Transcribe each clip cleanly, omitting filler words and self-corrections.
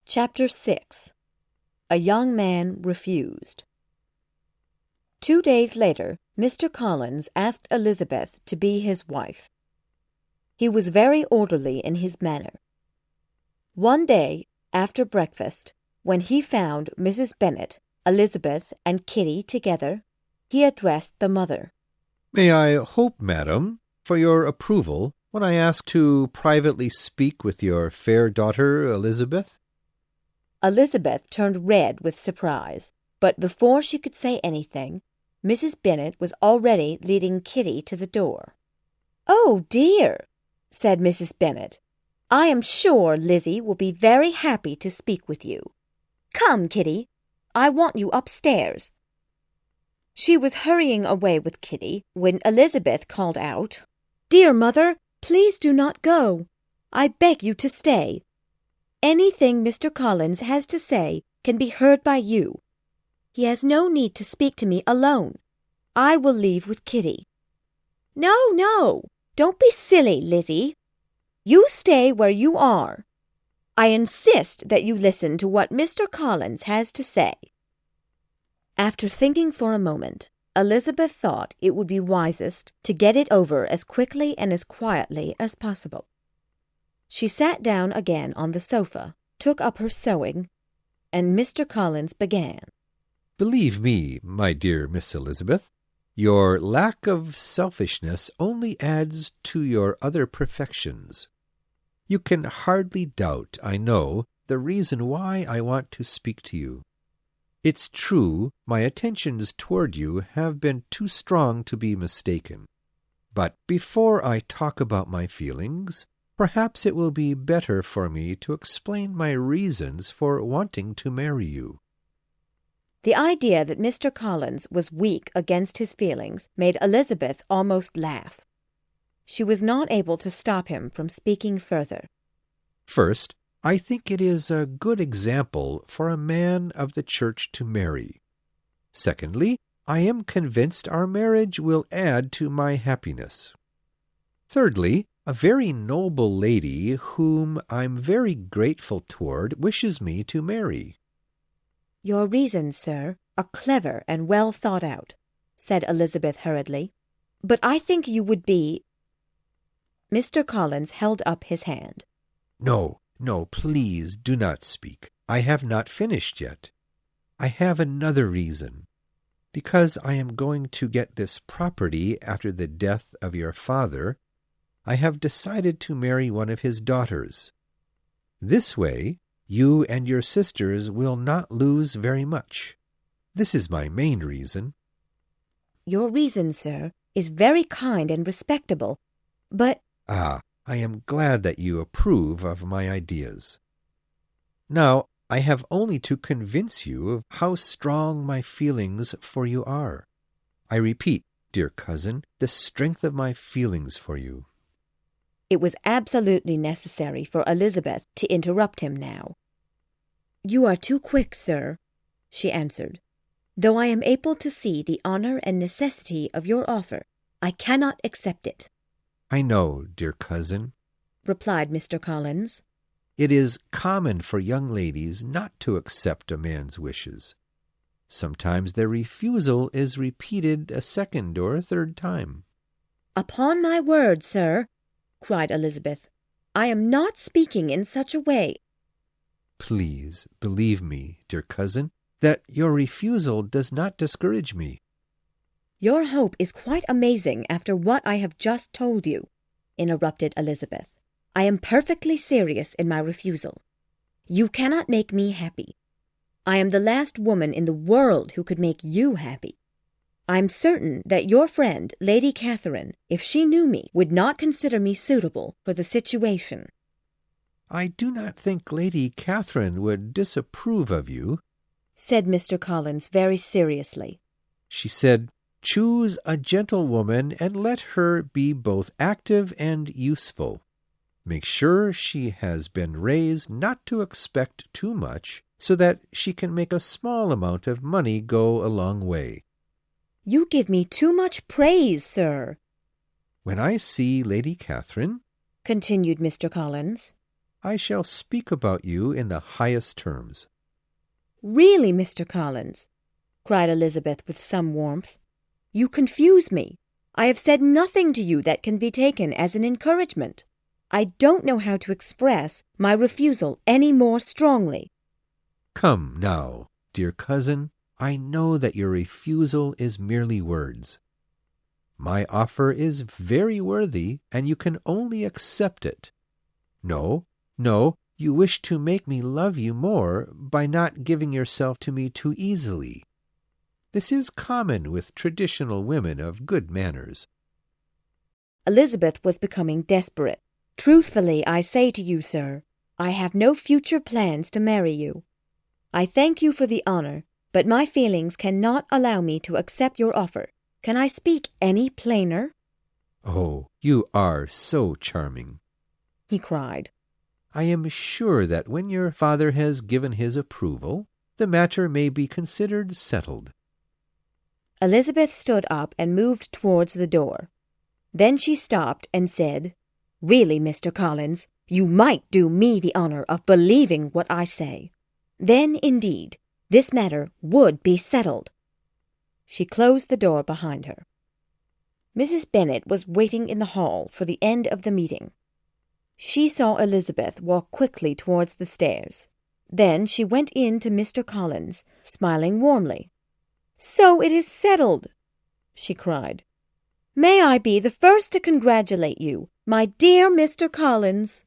Chapter 6. A Young Man Refused. 2 days later, Mr. Collins asked Elizabeth to be his wife. He was very orderly in his manner. One day, after breakfast, when he found Mrs. Bennet, Elizabeth, and Kitty together, he addressed the mother. "May I hope, madam, for your approval when I ask to privately speak with your fair daughter, Elizabeth?" Elizabeth turned red with surprise, but before she could say anything, Mrs. Bennet was already leading Kitty to the door. "Oh, dear," said Mrs. Bennet. "I am sure Lizzie will be very happy to speak with you. Come, Kitty, I want you upstairs." She was hurrying away with Kitty when Elizabeth called out, "Dear mother, please do not go. I beg you to stay. Anything Mr. Collins has to say can be heard by you. He has no need to speak to me alone. I will leave with Kitty." No, don't be silly, Lizzie. You stay where you are. I insist that you listen to what Mr. Collins has to say." After thinking for a moment, Elizabeth thought it would be wisest to get it over as quickly and as quietly as possible. She sat down again on the sofa, took up her sewing, and Mr. Collins began. "Believe me, my dear Miss Elizabeth, your lack of selfishness only adds to your other perfections. You can hardly doubt, I know, the reason why I want to speak to you. It's true, my attentions toward you have been too strong to be mistaken. But before I talk about my feelings, perhaps it will be better for me to explain my reasons for wanting to marry you." The idea that Mr. Collins was weak against his feelings made Elizabeth almost laugh. She was not able to stop him from speaking further. "First, I think it is a good example for a man of the church to marry. Secondly, I am convinced our marriage will add to my happiness. Thirdly, a very noble lady whom I'm very grateful toward wishes me to marry." "Your reasons, sir, are clever and well thought out," said Elizabeth hurriedly. "But I think you would be—" Mr. Collins held up his hand. No, please do not speak. I have not finished yet. I have another reason. Because I am going to get this property after the death of your father, I have decided to marry one of his daughters. This way, you and your sisters will not lose very much. This is my main reason." "Your reason, sir, is very kind and respectable, but—" I am glad that you approve of my ideas. Now, I have only to convince you of how strong my feelings for you are. I repeat, dear cousin, the strength of my feelings for you." It was absolutely necessary for Elizabeth to interrupt him now. "You are too quick, sir," she answered. "Though I am able to see the honor and necessity of your offer, I cannot accept it." "I know, dear cousin," replied Mr. Collins. "It is common for young ladies not to accept a man's wishes. Sometimes their refusal is repeated a second or a third time." "Upon my word, sir," cried Elizabeth, "I am not speaking in such a way." "Please believe me, dear cousin, that your refusal does not discourage me." "Your hope is quite amazing after what I have just told you," interrupted Elizabeth. "I am perfectly serious in my refusal. You cannot make me happy. I am the last woman in the world who could make you happy. I'm certain that your friend, Lady Catherine, if she knew me, would not consider me suitable for the situation." "I do not think Lady Catherine would disapprove of you," said Mr. Collins very seriously. "She said, 'Choose a gentlewoman and let her be both active and useful. Make sure she has been raised not to expect too much, so that she can make a small amount of money go a long way.'" "You give me too much praise, sir." "When I see Lady Catherine," continued Mr. Collins, I shall speak about you in the highest terms. Really, Mr. Collins, cried Elizabeth with some warmth, you confuse me. I have said nothing to you that can be taken as an encouragement. I don't know how to express my refusal any more strongly. Come now, dear cousin, I know that your refusal is merely words. My offer is very worthy, and you can only accept it. No, you wish to make me love you more by not giving yourself to me too easily. This is common with traditional women of good manners. Elizabeth was becoming desperate. Truthfully, I say to you, sir, I have no future plans to marry you. I thank you for the honor, but my feelings cannot allow me to accept your offer. Can I speak any plainer? Oh, you are so charming, he cried. I am sure that when your father has given his approval, the matter may be considered settled. Elizabeth stood up and moved towards the door. Then she stopped and said, Really, Mr. Collins, you might do me the honor of believing what I say. Then, indeed, this matter would be settled. She closed the door behind her. Mrs. Bennet was waiting in the hall for the end of the meeting. She saw Elizabeth walk quickly towards the stairs. Then she went in to Mr. Collins, smiling warmly. So it is settled, she cried. May I be the first to congratulate you, my dear Mr. Collins.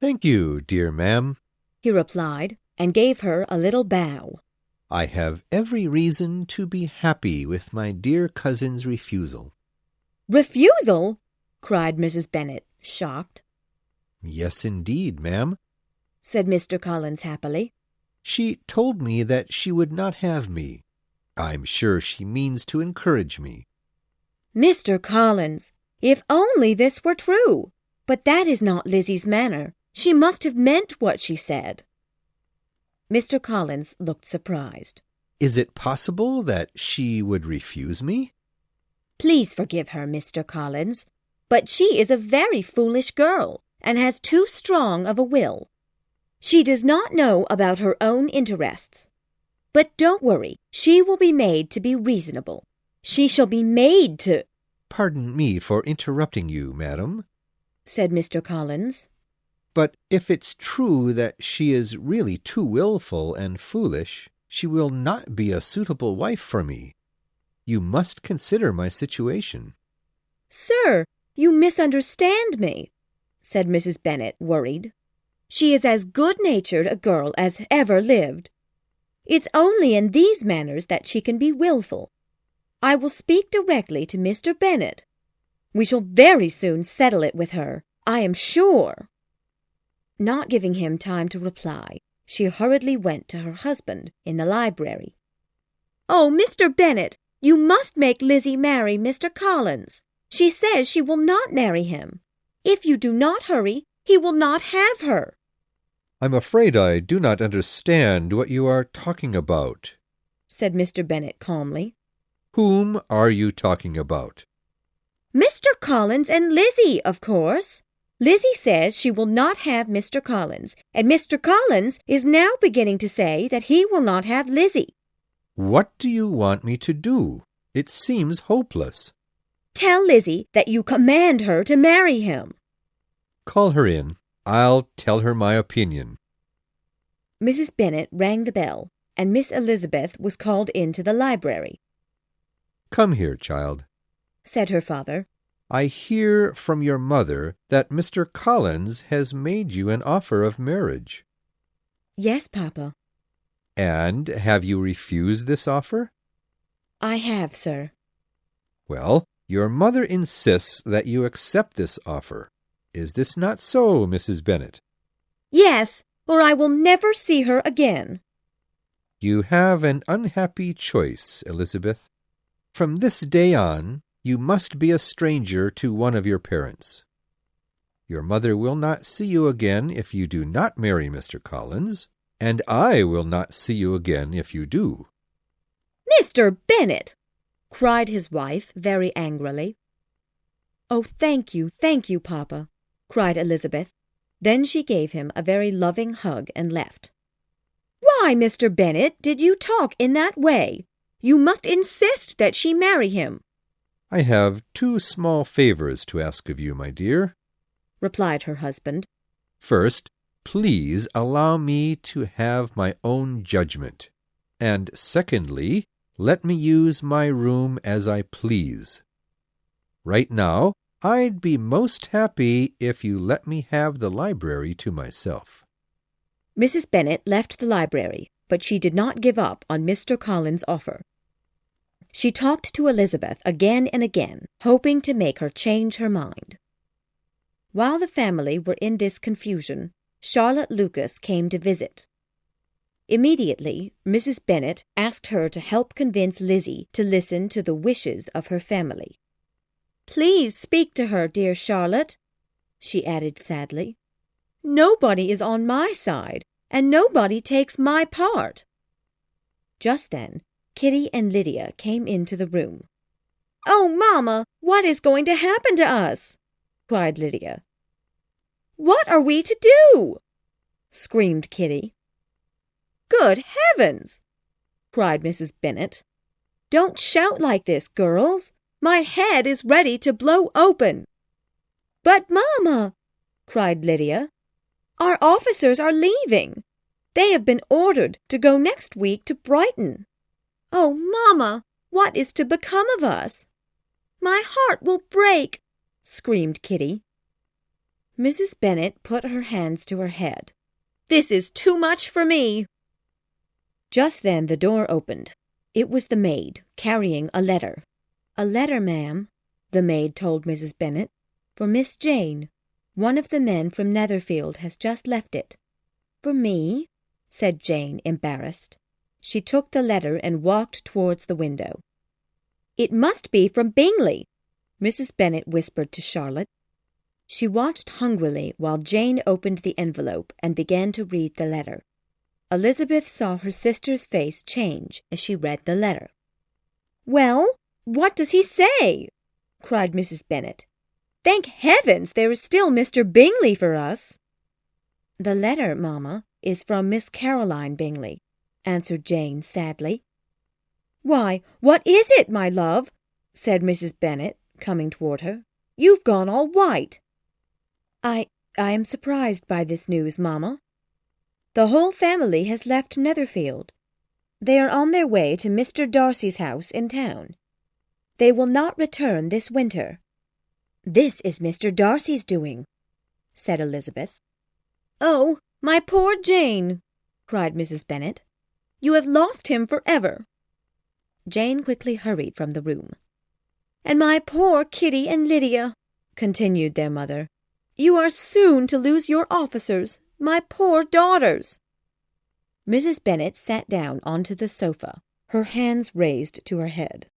Thank you, dear ma'am, he replied, and gave her a little bow. I have every reason to be happy with my dear cousin's refusal. Refusal? Cried Mrs. Bennet, shocked. Yes, indeed, ma'am, said Mr. Collins happily. She told me that she would not have me. I'm sure she means to encourage me. Mr. Collins, if only this were true! But that is not Lizzie's manner. She must have meant what she said. Mr. Collins looked surprised. Is it possible that she would refuse me? Please forgive her, Mr. Collins, but she is a very foolish girl and has too strong of a will. She does not know about her own interests. But don't worry, she will be made to be reasonable. She shall be made to— Pardon me for interrupting you, madam, said Mr. Collins. But if it's true that she is really too willful and foolish, she will not be a suitable wife for me. You must consider my situation. Sir, you misunderstand me, said Mrs. Bennet, worried. She is as good-natured a girl as ever lived. It's only in these matters that she can be willful. I will speak directly to Mr. Bennet. We shall very soon settle it with her, I am sure. Not giving him time to reply, she hurriedly went to her husband in the library. Oh, Mr. Bennet, you must make Lizzie marry Mr. Collins. She says she will not marry him. If you do not hurry, he will not have her. I'm afraid I do not understand what you are talking about, said Mr. Bennet calmly. Whom are you talking about? Mr. Collins and Lizzie, of course. Lizzie says she will not have Mr. Collins, and Mr. Collins is now beginning to say that he will not have Lizzie. What do you want me to do? It seems hopeless. Tell Lizzie that you command her to marry him. Call her in. I'll tell her my opinion. Mrs. Bennet rang the bell, and Miss Elizabeth was called into the library. Come here, child, said her father. I hear from your mother that Mr. Collins has made you an offer of marriage. Yes, Papa. And have you refused this offer? I have, sir. Well, your mother insists that you accept this offer. Is this not so, Mrs. Bennet? Yes, or I will never see her again. You have an unhappy choice, Elizabeth. From this day on, you must be a stranger to one of your parents. Your mother will not see you again if you do not marry Mr. Collins, and I will not see you again if you do. Mr. Bennet! cried his wife very angrily. Oh, thank you, Papa, cried Elizabeth. Then she gave him a very loving hug and left. "Why, Mr. Bennet, did you talk in that way? You must insist that she marry him." "I have 2 small favors to ask of you, my dear," replied her husband. "First, please allow me to have my own judgment. And secondly, let me use my room as I please. Right now, I'd be most happy if you let me have the library to myself." Mrs. Bennet left the library, but she did not give up on Mr. Collins' offer. She talked to Elizabeth again and again, hoping to make her change her mind. While the family were in this confusion, Charlotte Lucas came to visit. Immediately, Mrs. Bennet asked her to help convince Lizzie to listen to the wishes of her family. "Please speak to her, dear Charlotte," she added sadly. "Nobody is on my side, and nobody takes my part." Just then, Kitty and Lydia came into the room. "Oh, Mamma, what is going to happen to us?" cried Lydia. "What are we to do?" screamed Kitty. "Good heavens!" cried Mrs. Bennet. "Don't shout like this, girls. My head is ready to blow open." "But, Mamma," cried Lydia, "our officers are leaving. They have been ordered to go next week to Brighton. Oh, Mamma, what is to become of us?" "My heart will break," screamed Kitty. Mrs. Bennet put her hands to her head. "This is too much for me." Just then the door opened. It was the maid, carrying a letter. "A letter, ma'am," the maid told Mrs. Bennet, "for Miss Jane. One of the men from Netherfield has just left it." "For me?" said Jane, embarrassed. She took the letter and walked towards the window. "It must be from Bingley," Mrs. Bennet whispered to Charlotte. She watched hungrily while Jane opened the envelope and began to read the letter. Elizabeth saw her sister's face change as she read the letter. "Well, what does he say?" cried Mrs. Bennet. "Thank heavens there is still Mr. Bingley for us." "The letter, Mamma, is from Miss Caroline Bingley," answered Jane sadly. "Why, what is it, my love?" said Mrs. Bennet, coming toward her. "You've gone all white." I am surprised by this news, Mamma. The whole family has left Netherfield. They are on their way to Mr. Darcy's house in town. They will not return this winter." "This is Mr. Darcy's doing," said Elizabeth. "Oh, my poor Jane," cried Mrs. Bennet. "You have lost him forever." Jane quickly hurried from the room. "And my poor Kitty and Lydia," continued their mother. "You are soon to lose your officers, my poor daughters." Mrs. Bennet sat down onto the sofa, her hands raised to her head.